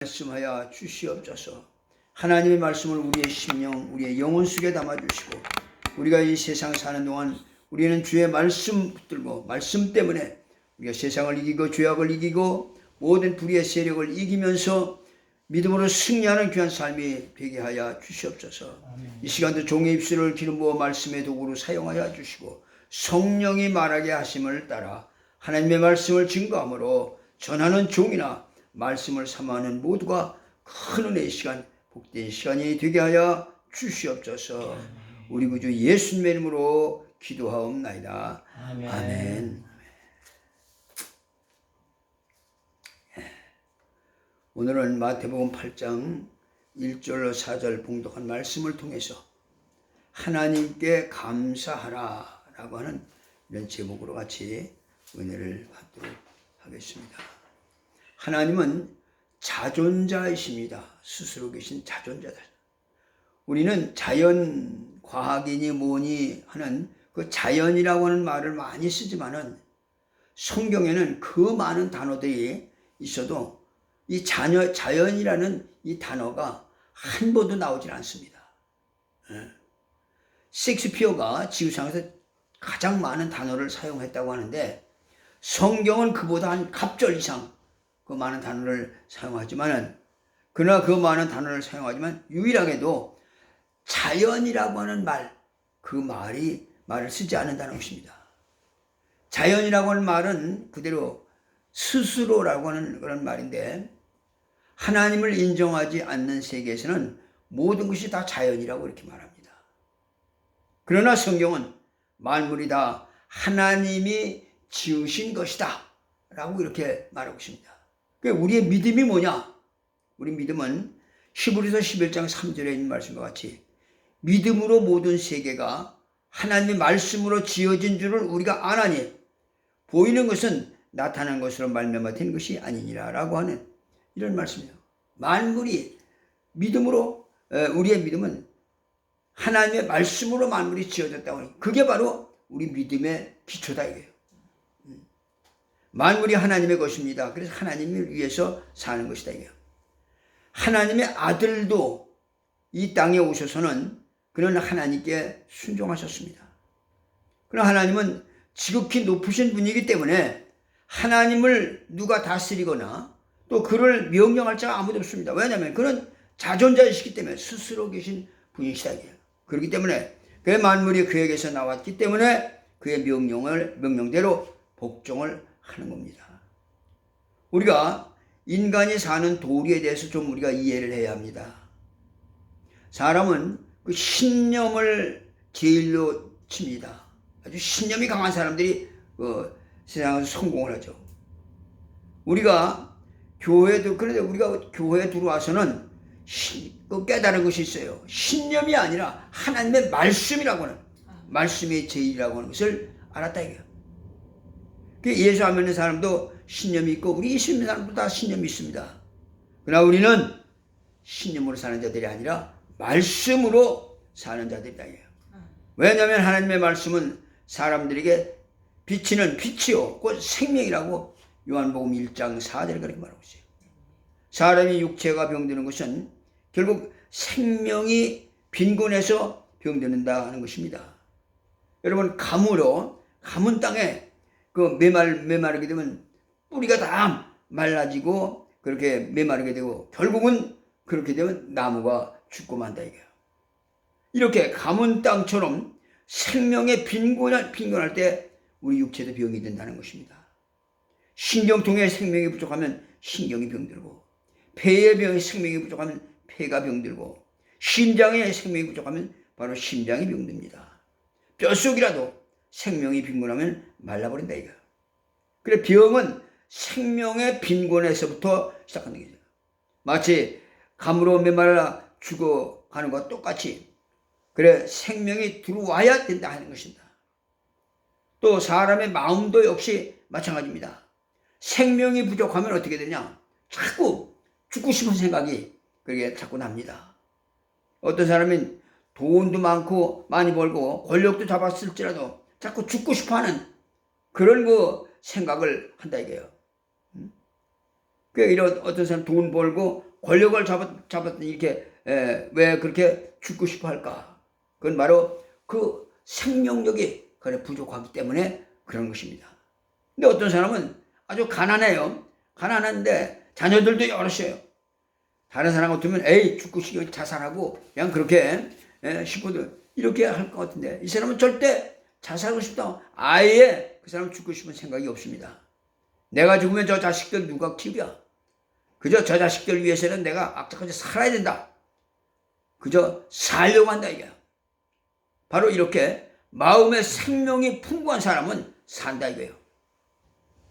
말씀하여 주시옵소서. 하나님의 말씀을 우리의 심령, 우리의 영혼 속에 담아주시고, 우리가 이 세상 사는 동안 우리는 주의 말씀 붙들고, 말씀 때문에 우리가 세상을 이기고 죄악을 이기고 모든 불의의 세력을 이기면서 믿음으로 승리하는 귀한 삶이 되게 하여 주시옵소서. 이 시간도 종의 입술을 기름 부어 말씀의 도구로 사용하여 주시고, 성령이 말하게 하심을 따라 하나님의 말씀을 증거함으로 전하는 종이나 말씀을 삼아하는 모두가 큰 은혜의 시간, 복된 시간이 되게 하여 주시옵소서. 우리 구주 예수님의 이름으로 기도하옵나이다. 아멘. 아멘. 오늘은 마태복음 8장 1절로 4절 봉독한 말씀을 통해서 하나님께 감사하라 라고 하는 이런 제목으로 같이 은혜를 받도록 하겠습니다. 하나님은 자존자이십니다. 스스로 계신 자존자다. 우리는 자연, 과학이니 뭐니 하는 그 자연이라고 하는 말을 많이 쓰지만은 성경에는 그 많은 단어들이 있어도 이 자연이라는 이 단어가 한 번도 나오질 않습니다. 셰익스피어가 지구상에서 가장 많은 단어를 사용했다고 하는데 성경은 그보다 한 갑절 이상 그 많은 단어를 사용하지만은, 그러나 그 많은 단어를 사용하지만 유일하게도 자연이라고 하는 말, 그 말을 쓰지 않는다는 것입니다. 자연이라고 하는 말은 그대로 스스로라고 하는 그런 말인데, 하나님을 인정하지 않는 세계에서는 모든 것이 다 자연이라고 이렇게 말합니다. 그러나 성경은 만물이 다 하나님이 지으신 것이다 라고 이렇게 말하고 있습니다. 우리의 믿음이 뭐냐? 우리 믿음은 히브리서 11장 3절에 있는 말씀과 같이 믿음으로 모든 세계가 하나님의 말씀으로 지어진 줄을 우리가 아나니 보이는 것은 나타난 것으로 말미암아 된 것이 아니니라 라고 하는 이런 말씀이에요. 만물이 믿음으로, 우리의 믿음은 하나님의 말씀으로 만물이 지어졌다고 하니 그게 바로 우리 믿음의 기초다 이거예요. 만물이 하나님의 것입니다. 그래서 하나님을 위해서 사는 것이다 이거예요. 하나님의 아들도 이 땅에 오셔서는 그는 하나님께 순종하셨습니다. 그러나 하나님은 지극히 높으신 분이기 때문에 하나님을 누가 다스리거나 또 그를 명령할 자가 아무도 없습니다. 왜냐하면 그는 자존자이시기 때문에 스스로 계신 분이시다 이거예요. 그렇기 때문에 그 만물이 그에게서 나왔기 때문에 그의 명령대로 복종을 하는 겁니다. 우리가 인간이 사는 도리에 대해서 좀 우리가 이해를 해야 합니다. 사람은 그 신념을 제일로 칩니다. 아주 신념이 강한 사람들이 세상에서 성공을 하죠. 그런데 우리가 교회에 들어와서는 깨달은 것이 있어요. 신념이 아니라 하나님의 말씀이라고 하는, 말씀이 제일이라고 하는 것을 알았다 이거예요. 예수 안 믿는 사람도 신념이 있고 우리 예수 믿는 사람도 다 신념이 있습니다. 그러나 우리는 신념으로 사는 자들이 아니라 말씀으로 사는 자들이다 이거예요. 왜냐하면 하나님의 말씀은 사람들에게 비치는 빛이요 곧 생명이라고 요한복음 1장 4절에 그렇게 말하고 있어요. 사람이 육체가 병드는 것은 결국 생명이 빈곤해서 병드는다 하는 것입니다. 여러분, 가문 땅에 메마르게 되면 뿌리가 다 말라지고 그렇게 메마르게 되고 결국은 그렇게 되면 나무가 죽고 만다 이거예요. 이렇게 가문 땅처럼 생명의 빈곤할 때 우리 육체도 병이 된다는 것입니다. 신경통에 생명이 부족하면 신경이 병들고, 폐에 생명이 부족하면 폐가 병들고, 심장에 생명이 부족하면 바로 심장이 병듭니다. 뼛속이라도 생명이 빈곤하면 말라버린다 이거야. 그래, 병은 생명의 빈곤에서부터 시작하는 거죠. 마치 감으로 메말라 죽어가는 것과 똑같이 그래 생명이 들어와야 된다 하는 것입니다. 또 사람의 마음도 역시 마찬가지입니다. 생명이 부족하면 어떻게 되냐? 자꾸 죽고 싶은 생각이 그게 자꾸 납니다. 어떤 사람은 돈도 많고 많이 벌고 권력도 잡았을지라도 자꾸 죽고 싶어하는 그런 생각을 한다 이거예요. 이런 어떤 사람 돈 벌고 권력을 잡았더니 이렇게 왜 그렇게 죽고 싶어 할까? 그건 바로 그 생명력이 그래 부족하기 때문에 그런 것입니다. 근데 어떤 사람은 아주 가난해요. 가난한데 자녀들도 여럿이에요. 다른 사람 같으면 에이 죽고 싶어 자살하고 그냥 그렇게 싶어도 이렇게 할 것 같은데 이 사람은 절대 자살하고 싶다. 아예 그 사람은 죽고 싶은 생각이 없습니다. 내가 죽으면 저 자식들 누가 키우랴? 그저 저 자식들 위해서는 내가 악착같이 살아야 된다. 그저 살려고 한다 이거야. 바로 이렇게 마음의 생명이 풍부한 사람은 산다 이거예요.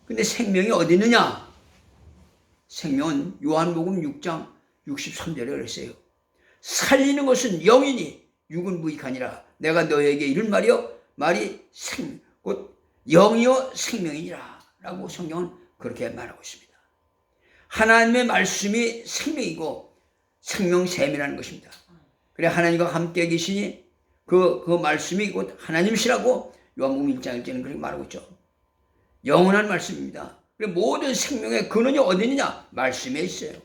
근데 생명이 어디 있느냐? 생명은 요한복음 6장 63절에 그랬어요. 살리는 것은 영이니 육은 무익하니라. 내가 너에게 이른 말이 곧 영이요 생명이니라 라고 성경은 그렇게 말하고 있습니다. 하나님의 말씀이 생명이고 생명샘이라는 것입니다. 그래 하나님과 함께 계시니 그 말씀이 곧 하나님이시라고 요한복음 1장 1절은 그렇게 말하고 있죠. 영원한 말씀입니다. 그래 모든 생명의 근원이 어디 있느냐? 말씀에 있어요.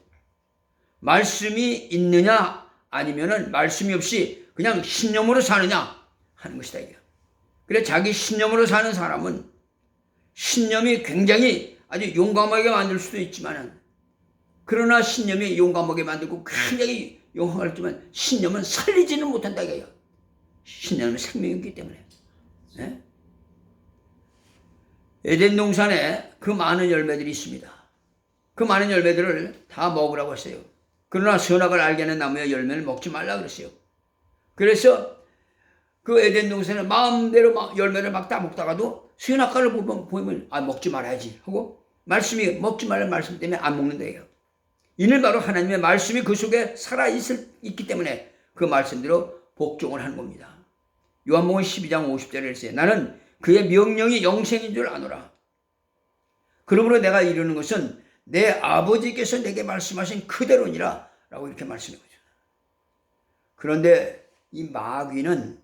말씀이 있느냐 아니면은 말씀이 없이 그냥 신념으로 사느냐 하는 것이다 이게. 그래 자기 신념으로 사는 사람은 신념이 굉장히 아주 용감하게 만들 수도 있지만은 그러나 신념이 용감하게 만들고 굉장히 용감하지만 신념은 살리지는 못한다 이거예요. 신념은 생명이기 때문에. 네? 에덴 동산에 그 많은 열매들이 있습니다. 그 많은 열매들을 다 먹으라고 했어요. 그러나 선악을 알게 하는 나무의 열매를 먹지 말라 그랬어요. 그래서 그 에덴 동산에 마음대로 열매를 막 따먹다가도 선악과를 보면 먹지 말아야지 하고 말씀이 먹지 말라는 말씀 때문에 안 먹는다 이거예요. 이는 바로 하나님의 말씀이 그 속에 살아있기 때문에 그 말씀대로 복종을 하는 겁니다. 요한복음 12장 50절에 있어요. 나는 그의 명령이 영생인 줄 아노라. 그러므로 내가 이르는 것은 내 아버지께서 내게 말씀하신 그대로니라 라고 이렇게 말씀해 보죠. 그런데 이 마귀는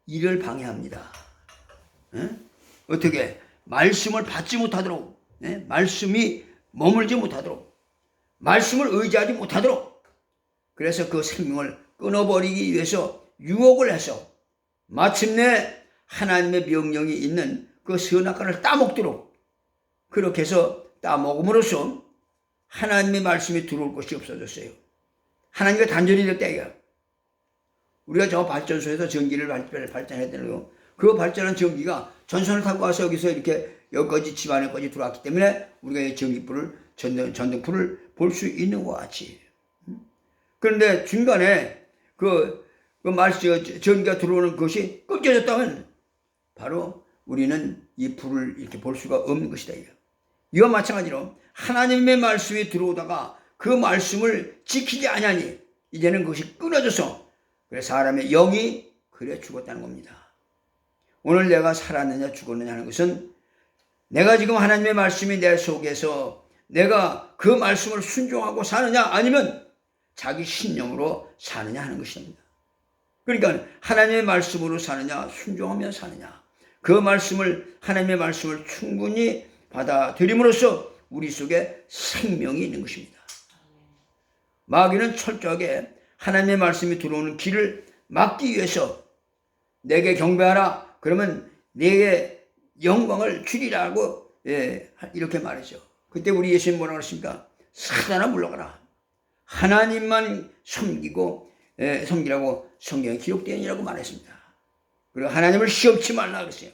이를 방해합니다. 어떻게? 말씀을 받지 못하도록, 말씀이 머물지 못하도록, 말씀을 의지하지 못하도록, 그래서 그 생명을 끊어버리기 위해서 유혹을 해서 마침내 하나님의 명령이 있는 그 선악과를 따먹도록 그렇게 해서 따먹음으로써 하나님의 말씀이 들어올 것이 없어졌어요. 하나님과 단절이 됐다 이거야. 우리가 저 발전소에서 전기를 발전했다는 그 발전한 전기가 전선을 타고 와서 여기서 이렇게 여기까지 집안에까지 들어왔기 때문에 우리가 이 전기불을 전등불을 볼 수 있는 것 같이. 그런데 중간에 전기가 들어오는 것이 끊겨졌다면 바로 우리는 이 불을 이렇게 볼 수가 없는 것이다. 이와 마찬가지로 하나님의 말씀이 들어오다가 그 말씀을 지키지 아니하니 이제는 그것이 끊어져서 그래 사람의 영이 그래 죽었다는 겁니다. 오늘 내가 살았느냐 죽었느냐 하는 것은 내가 지금 하나님의 말씀이 내 속에서 내가 그 말씀을 순종하고 사느냐 아니면 자기 신념으로 사느냐 하는 것입니다. 그러니까 하나님의 말씀으로 사느냐 순종하며 사느냐 그 말씀을 하나님의 말씀을 충분히 받아들임으로써 우리 속에 생명이 있는 것입니다. 마귀는 철저하게 하나님의 말씀이 들어오는 길을 막기 위해서 내게 경배하라 그러면 내게 영광을 주리라고 이렇게 말했죠. 그때 우리 예수님 뭐라고 하십니까? 사단아 물러가라. 하나님만 섬기라고 성경에 기록되니라고 말했습니다. 그리고 하나님을 시험치 말라 그랬어요.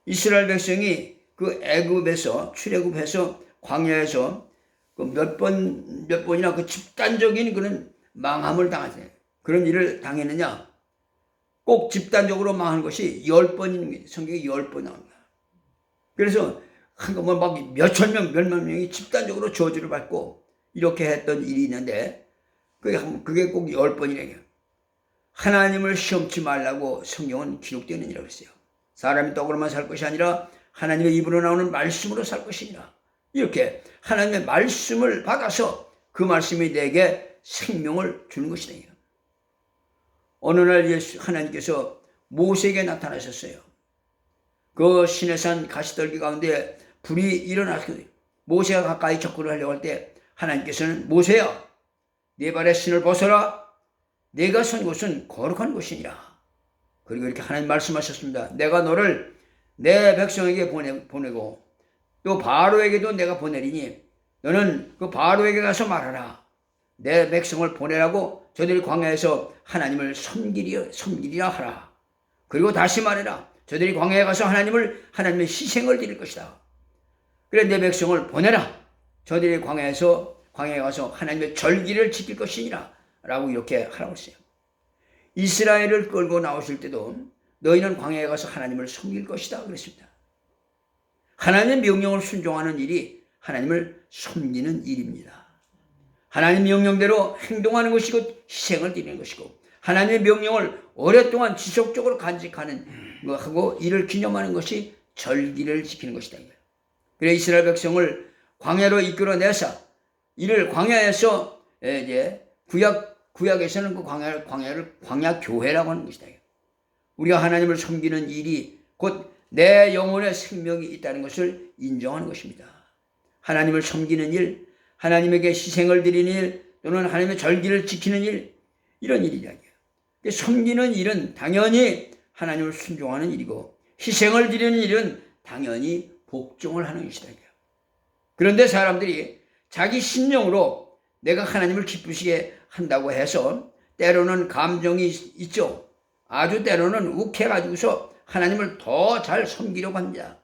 이스라엘 백성이 그 애굽에서 출애굽해서 광야에서 몇 번이나 그 집단적인 그런 망함을 당하세요. 그런 일을 당했느냐? 꼭 집단적으로 망한 것이 10번입니다. 성경에 10번 나옵니다. 그래서 막 몇천 명, 몇만 명이 집단적으로 저주를 받고 이렇게 했던 일이 있는데 그게 꼭 10번이래요. 하나님을 시험치 말라고 성경은 기록되는 일이라고 했어요. 사람이 떡으로만 살 것이 아니라 하나님의 입으로 나오는 말씀으로 살 것이니라. 이렇게 하나님의 말씀을 받아서 그 말씀이 내게 생명을 주는 것이다. 어느 날 하나님께서 모세에게 나타나셨어요. 그 시내산 가시떨기 가운데 불이 일어났거든요. 모세가 가까이 접근을 하려고 할 때 하나님께서는 모세야 네 발의 신을 벗어라. 내가 선 곳은 거룩한 곳이니라. 그리고 이렇게 하나님 말씀하셨습니다. 내가 너를 내 백성에게 보내고 또 바로에게도 내가 보내리니 너는 그 바로에게 가서 말하라. 내 백성을 보내라고 저들이 광야에서 하나님을 섬기리라 하라. 그리고 다시 말해라. 저들이 광야에 가서 하나님의 희생을 드릴 것이다. 그래 내 백성을 보내라. 저들이 광야에 가서 하나님의 절기를 지킬 것이니라. 라고 이렇게 하라고 했어요. 이스라엘을 끌고 나오실 때도 너희는 광야에 가서 하나님을 섬길 것이다 그랬습니다. 하나님의 명령을 순종하는 일이 하나님을 섬기는 일입니다. 하나님의 명령대로 행동하는 것이고 희생을 드리는 것이고 하나님의 명령을 오랫동안 지속적으로 간직하는 것하고 이를 기념하는 것이 절기를 지키는 것이다. 그래 이스라엘 백성을 광야로 이끌어내서 이를 광야에서 이제 구약에서는 그 광야 교회라고 하는 것이다. 우리가 하나님을 섬기는 일이 곧 내 영혼의 생명이 있다는 것을 인정하는 것입니다. 하나님을 섬기는 일, 하나님에게 희생을 드리는 일, 또는 하나님의 절기를 지키는 일, 이런 일이다. 섬기는 일은 당연히 하나님을 순종하는 일이고 희생을 드리는 일은 당연히 복종을 하는 것이다. 그런데 사람들이 자기 심령으로 내가 하나님을 기쁘시게 한다고 해서 때로는 감정이 있죠. 아주 때로는 욱해가지고서 하나님을 더 잘 섬기려고 합니다.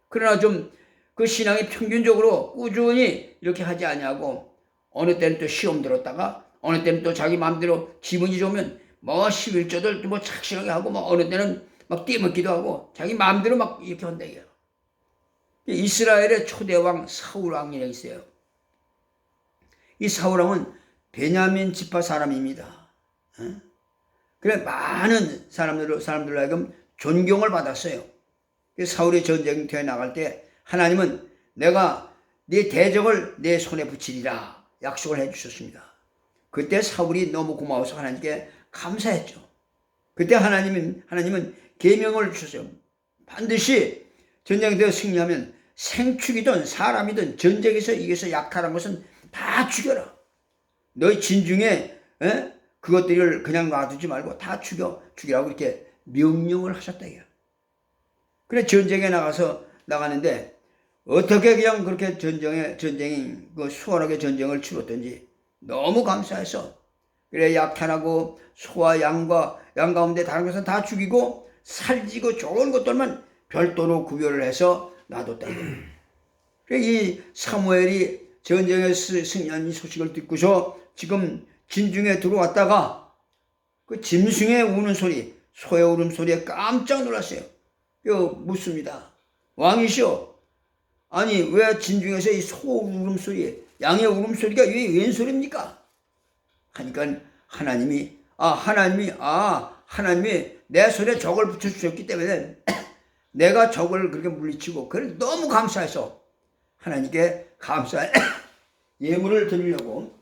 그러나 좀 그 신앙이 평균적으로 꾸준히 이렇게 하지 아니하고 어느 때는 또 시험 들었다가 어느 때는 또 자기 마음대로 기분이 좋으면 뭐 11조들 뭐 착실하게 하고 뭐 어느 때는 막 띠먹기도 하고 자기 마음대로 막 이렇게 한다 이거예요. 이스라엘의 초대왕 사울왕이라고 있어요. 이 사울왕은 베냐민 지파 사람입니다. 그래 많은 사람들로 하여금 존경을 받았어요. 사울이 전쟁터에 나갈 때 하나님은 내가 네 대적을 내 손에 붙이리라 약속을 해주셨습니다. 그때 사울이 너무 고마워서 하나님께 감사했죠. 그때 하나님은 계명을 주셨어요. 반드시 전쟁터에 승리하면 생축이든 사람이든 전쟁에서 이겨서 약탈한 것은 다 죽여라. 너희 진중에 그것들을 그냥 놔두지 말고 다 죽이라고 이렇게 명령을 하셨다. 그래 전쟁에 나가는데 어떻게 그냥 그렇게 수월하게 전쟁을 치렀던지 너무 감사해서 그래 약탈하고 소와 양 가운데 다른 것은 다 죽이고 살지고 좋은 것들만 별도로 구별을 해서 놔뒀다. 그래 이 사무엘이 전쟁에서 승리한 이 소식을 듣고서 지금 진중에 들어왔다가 그 짐승의 우는 소리, 소의 울음소리에 깜짝 놀랐어요. 묻습니다. 왕이시오. 아니 왜 진중에서 이 소 울음소리, 양의 울음소리가 왜 웬소리입니까? 하니까 하나님이 내 손에 적을 붙여주셨기 때문에 내가 적을 그렇게 물리치고 그걸 너무 감사해서 하나님께 감사의 예물을 드리려고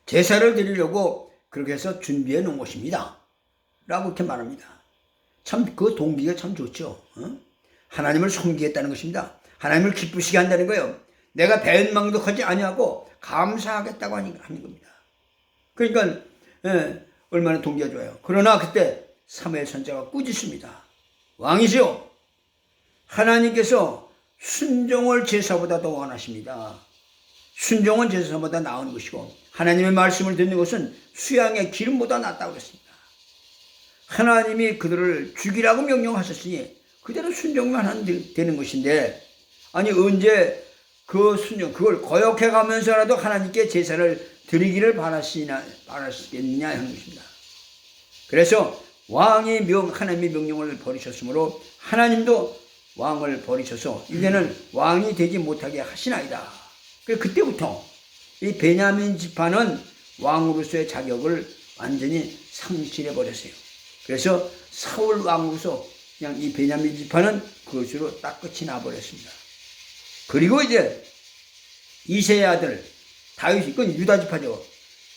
제사를 드리려고 그렇게 해서 준비해 놓은 것입니다. 라고 이렇게 말합니다. 참 그 동기가 참 좋죠. 하나님을 섬기겠다는 것입니다. 하나님을 기쁘시게 한다는 거예요. 내가 배은망덕하지 아니하고 감사하겠다고 하는 겁니다. 그러니까 얼마나 동기가 좋아요. 그러나 그때 사무엘 선지자가 꾸짖습니다. 왕이시오. 하나님께서 순종을 제사보다 더 원하십니다. 순종은 제사보다 나은 것이고 하나님의 말씀을 듣는 것은 수양의 기름보다 낫다고 그랬습니다. 하나님이 그들을 죽이라고 명령하셨으니 그대로 순종만 하면 되는 것인데 아니 언제 그 순종 그걸 거역해 가면서라도 하나님께 제사를 드리기를 바라시겠느냐 하는 것입니다. 그래서 왕이 하나님의 명령을 버리셨으므로 하나님도 왕을 버리셔서 이제는 왕이 되지 못하게 하시나이다. 그때부터 이 베냐민 지파는 왕으로서의 자격을 완전히 상실해 버렸어요. 그래서 사울 왕으로서 그냥 이 베냐민 지파는 그것으로 딱 끝이 나버렸습니다. 그리고 이제 이새의 아들 다윗이, 그건 유다 지파죠.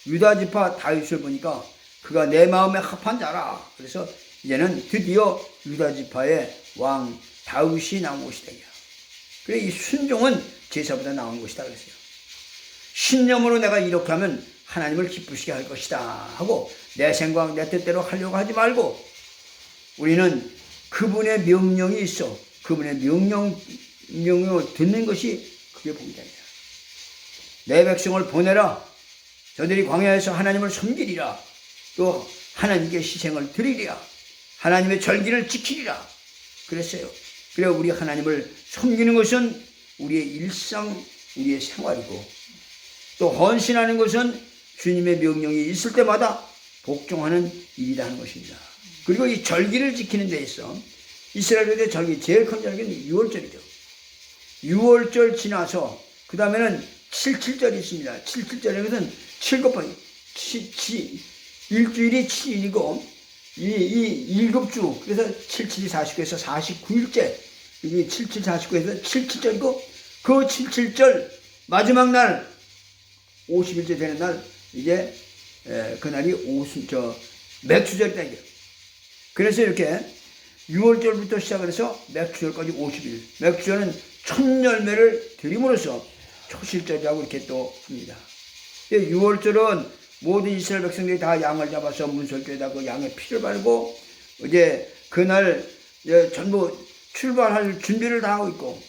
유다 지파 다윗을 보니까 그가 내 마음에 합한 자라. 그래서 이제는 드디어 유다 지파의 왕 다윗이 나온 것이다. 그래 이 순종은 제사보다 나온 것이다 그랬어요. 신념으로 내가 이렇게 하면 하나님을 기쁘시게 할 것이다 하고 내 생각 내 뜻대로 하려고 하지 말고 우리는 그분의 명령이 있어 그분의 명령을 듣는 것이 그게 복이다. 내 백성을 보내라. 저들이 광야에서 하나님을 섬기리라. 또 하나님께 희생을 드리리라. 하나님의 절기를 지키리라. 그랬어요. 그래 우리 하나님을 섬기는 것은 우리의 일상, 우리의 생활이고 또 헌신하는 것은 주님의 명령이 있을 때마다 복종하는 일이다 하는 것입니다. 그리고 이 절기를 지키는 데 있어 이스라엘의 절기 제일 큰 절기는 6월절이죠. 6월절 지나서 그 다음에는 77절이 있습니다. 77절에 것은 7곱하기 일주일이 7일이고 이 7주 그래서 77이 49에서 49일째 이게 77, 49에서 77절이고 그 77절 마지막 날 50일째 되는 날 이제 그날이 맥추절이다 이게. 그래서 이렇게 6월절부터 시작을 해서 맥추절까지 50일. 맥추절은 첫 열매를 드림으로써 초실절이라고 이렇게 또 합니다. 6월절은 모든 이스라엘 백성들이 다 양을 잡아서 문설주에다 그 양의 피를 바르고 이제 그날 전부 출발할 준비를 다 하고 있고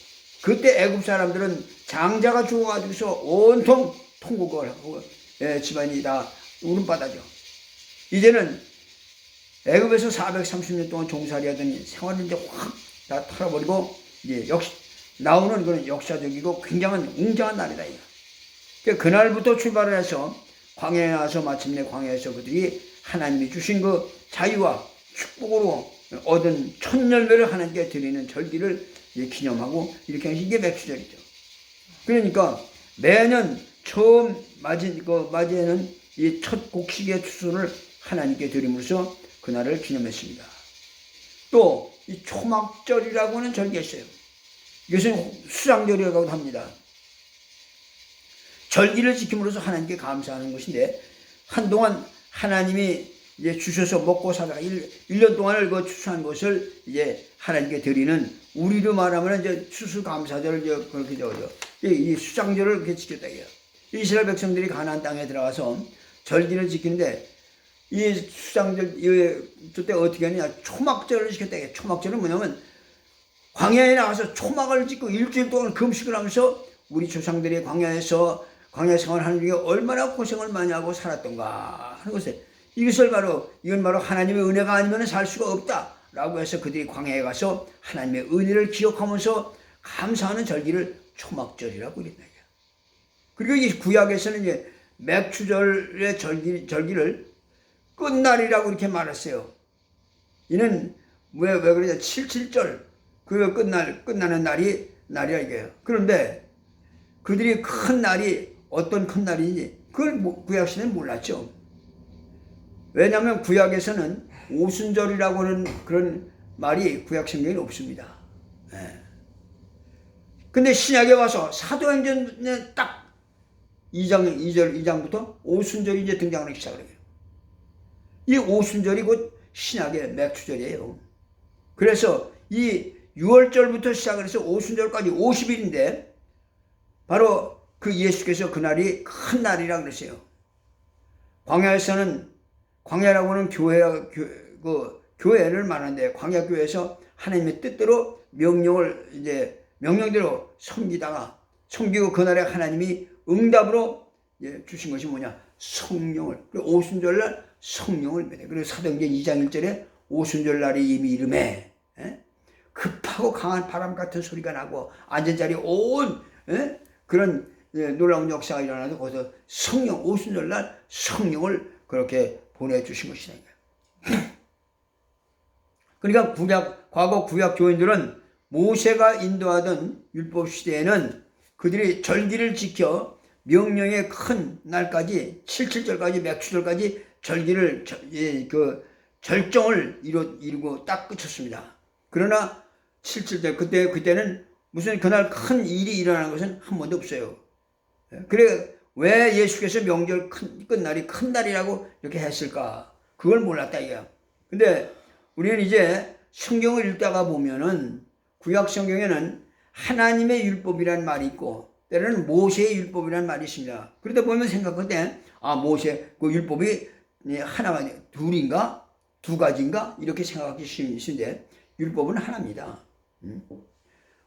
그때 애굽 사람들은 장자가 죽어가지고서 온통 통곡을 하고 집안이 다 울음바다죠. 이제는 애굽에서 430년 동안 종살이하던 생활을 이제 확 다 털어버리고 이제 역시 나오는 그런 역사적이고 굉장한 웅장한 날이다. 그러니까 그날부터 출발을 해서 광야에 나와서 마침내 광야에서 그들이 하나님이 주신 그 자유와 축복으로 얻은 첫 열매를 하나님께 드리는 절기를 기념하고 이렇게 하는 이게 맥추절이죠. 그러니까 매년 처음 맞이에는 이 첫 곡식의 추수를 하나님께 드림으로써 그날을 기념했습니다. 또 이 초막절이라고 하는 절기가 있어요. 이것은 수장절이라고도 합니다. 절기를 지킴으로써 하나님께 감사하는 것인데 한동안 하나님이 이제 주셔서 먹고 살다가 1년 동안을 그 추수한 것을 이제 하나님께 드리는 우리로 말하면 이제 추수감사절을 이제 그렇게 적어요. 이 수장절을 그렇게 지켰다 이거예요. 이스라엘 백성들이 가나안 땅에 들어가서 절기를 지키는데 이 수장절 때 어떻게 하느냐 초막절을 지켰다 이거예요. 초막절은 뭐냐면 광야에 나가서 초막을 짓고 일주일 동안 금식을 하면서 우리 조상들이 광야 생활을 하는 중에 얼마나 고생을 많이 하고 살았던가 하는 것을 이건 바로 하나님의 은혜가 아니면 살 수가 없다라고 해서 그들이 광야에 가서 하나님의 은혜를 기억하면서 감사하는 절기를 초막절이라고 이랬다. 그리고 이 구약에서는 이제 맥추절의 절기를 끝날이라고 이렇게 말했어요. 이는 왜 그러냐 77절 그 끝나는 날이야 이게요. 그런데 그들이 큰 날이 어떤 큰 날인지 그걸 구약시대는 몰랐죠. 왜냐하면 구약에서는 오순절이라고 하는 그런 말이 구약 성경에 없습니다. 근데 신약에 와서 사도행전에 딱 2장부터 오순절이 이제 등장하기 시작을 해요. 이 오순절이 곧 신약의 맥추절이에요. 그래서 이 6월절부터 시작을 해서 오순절까지 50일인데 바로 그 예수께서 그날이 큰 날이라고 그랬어요. 광야에서는 광야라고 하는 교회를 말하는데 광야교회에서 하나님의 뜻대로 명령대로 섬기고 그날에 하나님이 응답으로 주신 것이 뭐냐 성령을. 그리고 오순절날 성령을 믿어. 그리고 사도행전 2장 1절에 오순절날이 이미 이름에 급하고 강한 바람 같은 소리가 나고 앉은 자리에 온 그런 놀라운 역사가 일어나서 거기서 성령 오순절날 성령을 그렇게 보내주신 것이다. 그러니까 과거 구약 교인들은 모세가 인도하던 율법 시대에는 그들이 절기를 지켜 명령의 큰 날까지 77절까지 맥추절까지 절기를 절정을 이루고 딱 끝쳤습니다. 그러나 77절 그때는 무슨 그날 큰 일이 일어나는 것은 한 번도 없어요. 그래 왜 예수께서 명절 끝날이 큰 날이라고 이렇게 했을까? 그걸 몰랐다 이거야. 근데 우리는 이제 성경을 읽다가 보면은 구약 성경에는 하나님의 율법이라는 말이 있고 때로는 모세의 율법이라는 말이 있습니다. 그러다 보면 생각할 때 모세 그 율법이 하나가 둘인가 두 가지인가 이렇게 생각하기 쉬운데 율법은 하나입니다.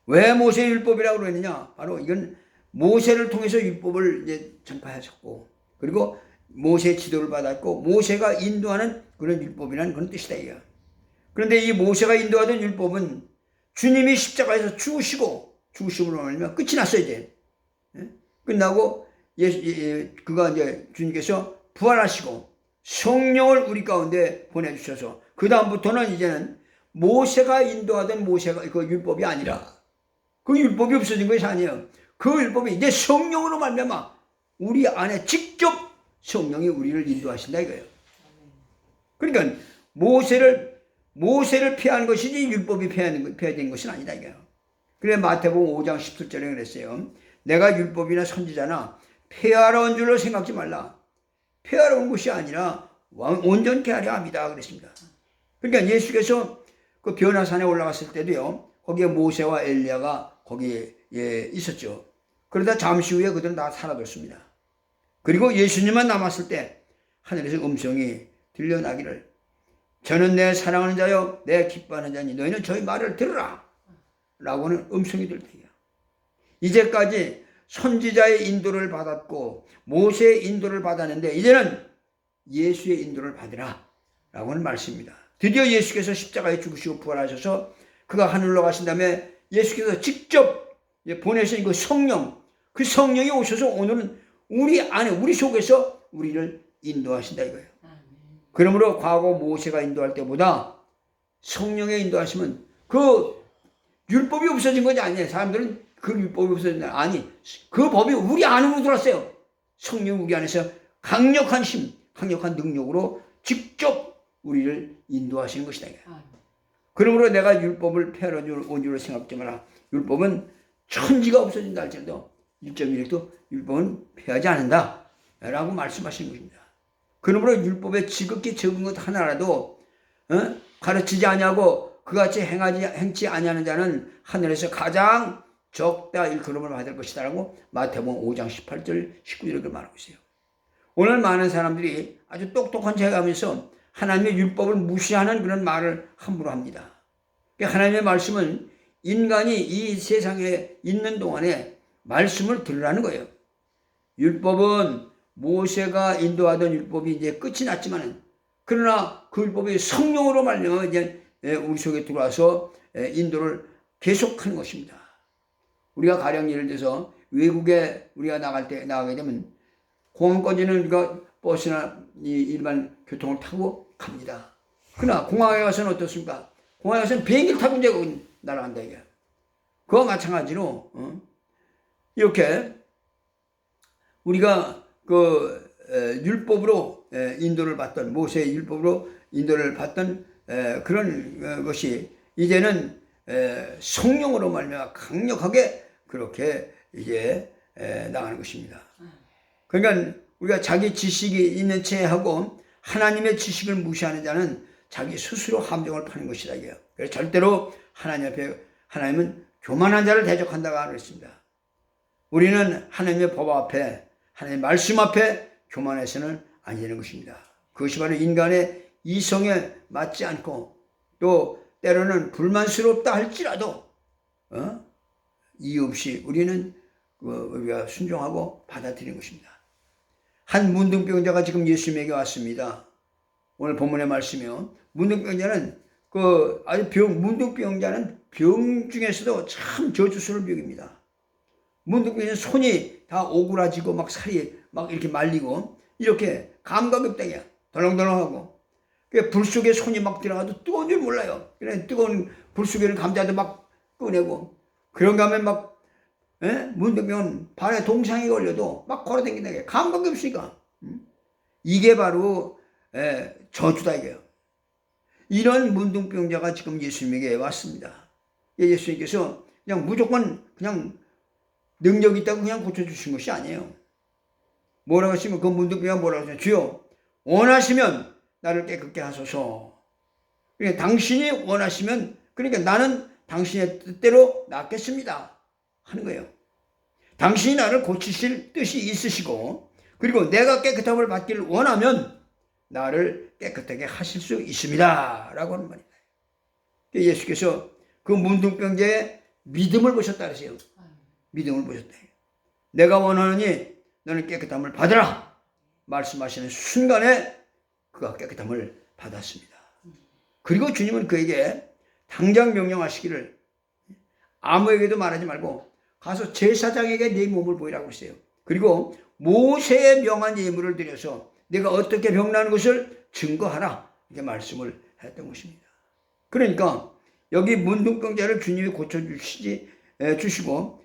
왜 모세의 율법이라고 그러느냐? 바로 이건 모세를 통해서 율법을 이제 전파하셨고 그리고 모세의 지도를 받았고 모세가 인도하는 그런 율법이라는 그런 뜻이다 이거. 그런데 이 모세가 인도하던 율법은 주님이 십자가에서 죽으심으로 말하면 끝이 났어요 이제. 끝나고 그가 이제 주님께서 부활하시고 성령을 우리 가운데 보내주셔서 그 다음부터는 이제는 모세가 인도하던 모세가 그 율법이 아니라 그 율법이 없어진 것이 아니에요. 그 율법이 이제 성령으로 말미암아 우리 안에 직접 성령이 우리를 인도하신다 이거예요. 그러니까 모세를 피하는 것이지 율법이 피해야 것은 아니다 이거예요. 그래 마태복음 5장 17절에 그랬어요. 내가 율법이나 선지자나 폐하러 온 줄로 생각지 말라. 폐하러 온 것이 아니라 온전케 하려 합니다 그랬습니다. 그러니까 예수께서 그 변화산에 올라갔을 때도요. 거기에 모세와 엘리야가 거기에 있었죠. 그러다 잠시 후에 그들은 다 사라졌습니다. 그리고 예수님만 남았을 때 하늘에서 음성이 들려나기를 저는 내 사랑하는 자요 내 기뻐하는 자니 너희는 저희 말을 들으라 라고는 음성이 들 때야. 이제까지 선지자의 인도를 받았고 모세의 인도를 받았는데 이제는 예수의 인도를 받으라 라고는 말씀입니다. 드디어 예수께서 십자가에 죽으시고 부활하셔서 그가 하늘로 가신 다음에 예수께서 직접 보내신 그 성령, 그 성령이 오셔서 오늘은 우리 안에 우리 속에서 우리를 인도하신다 이거예요. 그러므로 과거 모세가 인도할 때보다 성령의 인도하시면 그 율법이 없어진 것이 아니에요. 사람들은 그 율법이 없어진다. 아니, 그 법이 우리 안으로 들어왔어요. 성령 우리 안에서 강력한 힘, 강력한 능력으로 직접 우리를 인도하시는 것이다. 그러므로 내가 율법을 폐하러 온 줄로 생각지 마라. 율법은 천지가 없어진다 할지라도 1.1도 율법은 폐하지 않는다 라고 말씀하시는 것입니다. 그러므로 율법에 지극히 적은 것 하나라도 가르치지 아니하고 그같이 행치 아니하는 자는 하늘에서 가장 적다 일컬음을 받을 것이다 라고 마태복음 5장 18절 19절을 말하고 있어요. 오늘 많은 사람들이 아주 똑똑한 척 하면서 하나님의 율법을 무시하는 그런 말을 함부로 합니다. 하나님의 말씀은 인간이 이 세상에 있는 동안에 말씀을 들으라는 거예요. 율법은 모세가 인도하던 율법이 이제 끝이 났지만은 그러나 그 율법이 성령으로 말미암아 이제 우리 속에 들어와서 인도를 계속하는 것입니다. 우리가 가령 예를 들어서 외국에 우리가 나가게 되면 공항까지는 우리가 버스나 일반 교통을 타고 갑니다. 그러나 공항에 가서는 어떻습니까? 공항에 가서는 비행기를 타고 이제 날아간다 이게. 그와 마찬가지로 이렇게 우리가 그 율법으로 인도를 받던 모세의 율법으로 인도를 받던 그런 것이 이제는 성령으로 말미암아 강력하게 그렇게 이제 나가는 것입니다. 그러니까 우리가 자기 지식이 있는 채 하고 하나님의 지식을 무시하는 자는 자기 스스로 함정을 파는 것이다 이게요. 그래서 절대로 하나님 앞에 하나님은 교만한 자를 대적한다고 그랬습니다. 우리는 하나님의 법 앞에 하나님의 말씀 앞에 교만해서는 안 되는 것입니다. 그것이 바로 인간의 이성에 맞지 않고 또 때로는 불만스럽다 할지라도 이유 없이 우리가 순종하고 받아들이는 것입니다. 한 문둥병자가 지금 예수님에게 왔습니다. 오늘 본문의 말씀이요. 문둥병자는 문둥병자는 병 중에서도 참 저주스러운 병입니다. 문둥병자는 손이 다 오그라지고 막 살이 막 이렇게 말리고 이렇게 감각이 없다냐. 덜렁덜렁하고. 불 속에 손이 막 들어가도 뜨거운 줄 몰라요. 그래 뜨거운 불 속에는 감자도 막 꺼내고 그런가 하면 막 문둥병은 발에 동상이 걸려도 막 걸어다닌다. 감각이 없으니까. 이게 바로 저주다 이게요. 이런 문둥병자가 지금 예수님에게 왔습니다. 예수님께서 그냥 무조건 그냥 능력이 있다고 그냥 고쳐주신 것이 아니에요. 뭐라고 하시면 그 문둥병자가 뭐라고 하시면 주여 원하시면 나를 깨끗게 하소서. 그러니까 당신이 원하시면, 그러니까 나는 당신의 뜻대로 낫겠습니다 하는 거예요. 당신이 나를 고치실 뜻이 있으시고, 그리고 내가 깨끗함을 받기를 원하면 나를 깨끗하게 하실 수 있습니다 라고 하는 말입니다. 예수께서 그 문둥병자의 믿음을 보셨다 그러세요. 믿음을 보셨다. 내가 원하노니 너는 깨끗함을 받으라 말씀하시는 순간에 그가 깨끗함을 받았습니다. 그리고 주님은 그에게 당장 명령하시기를 아무에게도 말하지 말고 가서 제사장에게 네 몸을 보이라고 했어요. 그리고 모세의 명한 예물을 드려서 내가 어떻게 병나는 것을 증거하라 이렇게 말씀을 했던 것입니다. 그러니까 여기 문둥병자를 주님이 고쳐주시고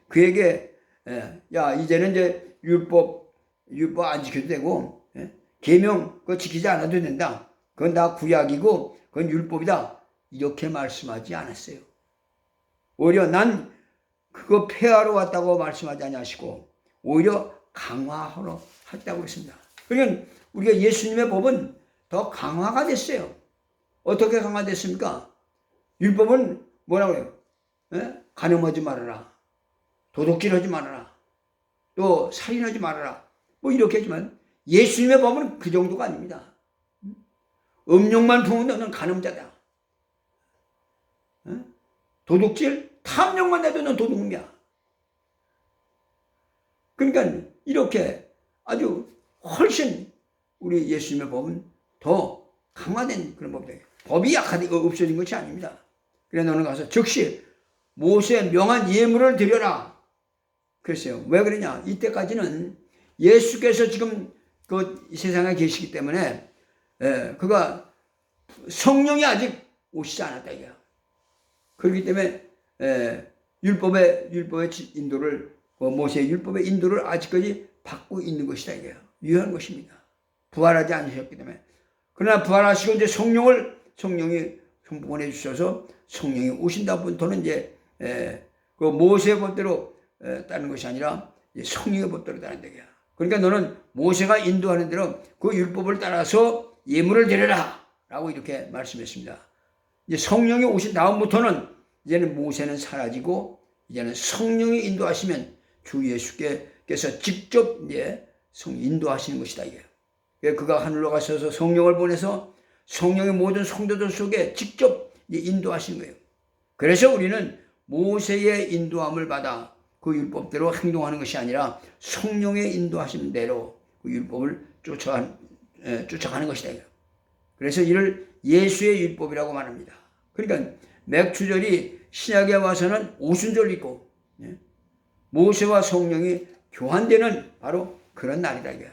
그에게 야 이제는 이제 율법 안 지켜도 되고 계명 그거 지키지 않아도 된다. 그건 다 구약이고 그건 율법이다. 이렇게 말씀하지 않았어요. 오히려 난 그거 폐하러 왔다고 말씀하지 않으시고 오히려 강화하러 했다고 했습니다. 그러니까 우리가 예수님의 법은 더 강화가 됐어요. 어떻게 강화됐습니까? 율법은 뭐라고 해요? 간음하지 말아라. 도둑질하지 말아라. 또 살인하지 말아라. 뭐 이렇게 하지만 예수님의 법은 그 정도가 아닙니다. 음욕만 품으면 너는 간음자다. 도둑질, 탐욕만 해도 넌 도둑이야. 그러니까 이렇게 아주 훨씬 우리 예수님의 법은 더 강화된 그런 법이에요. 법이 없어진 것이 아닙니다. 그래 너는 가서 즉시 모세의 명한 예물을 드려라. 그랬어요. 왜 그러냐? 이때까지는 예수께서 지금 그 세상에 계시기 때문에 그가 성령이 아직 오시지 않았다 이거야. 그렇기 때문에 율법의 인도를 모세의 율법의 인도를 아직까지 받고 있는 것이다 이거예요. 유효한 것입니다. 부활하지 않으셨기 때문에. 그러나 부활하시고 이제 성령이 보내 주셔서 성령이 오신다부터는 이제 그 모세의 법대로 따르는 것이 아니라 성령의 법대로 따른다 이거야. 그러니까 너는 모세가 인도하는 대로 그 율법을 따라서 예물을 드려라 라고 이렇게 말씀했습니다. 이제 성령이 오신 다음부터는 이제는 모세는 사라지고 이제는 성령이 인도하시면 주 예수께서 직접 이제 인도하시는 것이다 이게. 그가 하늘로 가셔서 성령을 보내서 성령의 모든 성도들 속에 직접 인도하시는 거예요. 그래서 우리는 모세의 인도함을 받아 그 율법대로 행동하는 것이 아니라 성령의 인도하신 대로 그 율법을 쫓아가는 것이다 이게. 그래서 이를 예수의 율법이라고 말합니다. 그러니까 맥주절이 신약에 와서는 오순절이 있고 모세와 성령이 교환되는 바로 그런 날이다 이게.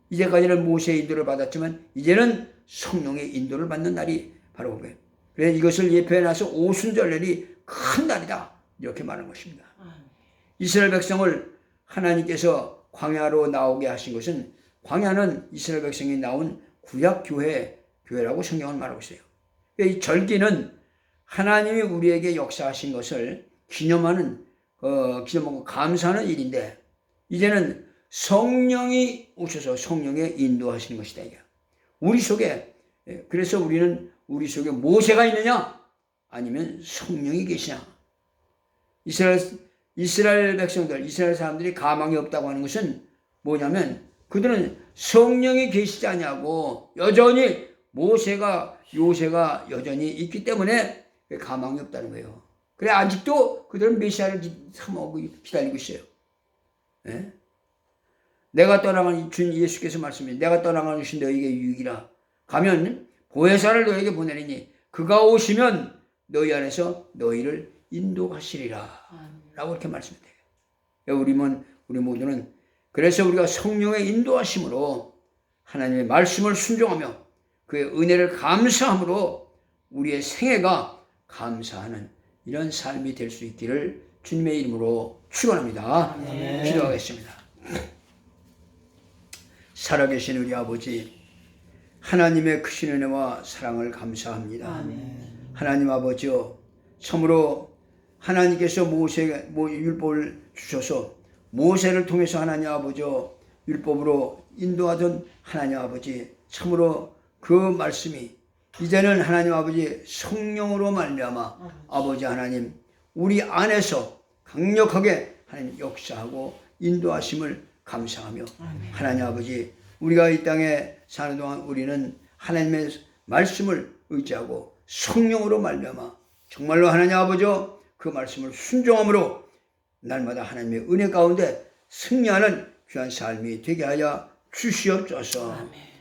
이제까지는 모세의 인도를 받았지만 이제는 성령의 인도를 받는 날이 바로 그거예요. 그래서 이것을 예표해놔서 오순절날이 큰 날이다 이렇게 말하는 것입니다. 이스라엘 백성을 하나님께서 광야로 나오게 하신 것은 광야는 이스라엘 백성이 나온 구약 교회라고 성경은 말하고 있어요. 이 절기는 하나님이 우리에게 역사하신 것을 기념하고 감사하는 일인데 이제는 성령이 오셔서 성령의 인도하시는 것이다. 우리 속에 그래서 우리는 우리 속에 모세가 있느냐 아니면 성령이 계시냐. 이스라엘 백성들 이스라엘 사람들이 가망이 없다고 하는 것은 뭐냐면 그들은 성령이 계시지 않냐고 여전히 요새가 여전히 있기 때문에 가망이 없다는 거예요. 그래 아직도 그들은 메시아를 삼하고 기다리고 있어요. 네? 내가 떠나간 주 예수께서 말씀해 내가 떠나간 것이 너에게 유익이라. 가면 보혜사를 너에게 보내리니 그가 오시면 너희 안에서 너희를 인도하시리라 라고 이렇게 말씀해요. 우리 모두는 그래서 우리가 성령의 인도하심으로 하나님의 말씀을 순종하며 그의 은혜를 감사함으로 우리의 생애가 감사하는 이런 삶이 될 수 있기를 주님의 이름으로 축원합니다. 기도하겠습니다. 살아계신 우리 아버지 하나님의 크신 은혜와 사랑을 감사합니다. 하나님 아버지여 참으로 하나님께서 율법을 주셔서 모세를 통해서 하나님 아버지여 율법으로 인도하던 하나님 아버지 참으로 그 말씀이 이제는 하나님 아버지 성령으로 말미암아 아버지 하나님 우리 안에서 강력하게 하나님 역사하고 인도하심을 감사하며 하나님 아버지 우리가 이 땅에 사는 동안 우리는 하나님의 말씀을 의지하고 성령으로 말미암아 정말로 하나님 아버지 그 말씀을 순종함으로 날마다 하나님의 은혜 가운데 승리하는 귀한 삶이 되게 하여 주시옵소서. 아멘.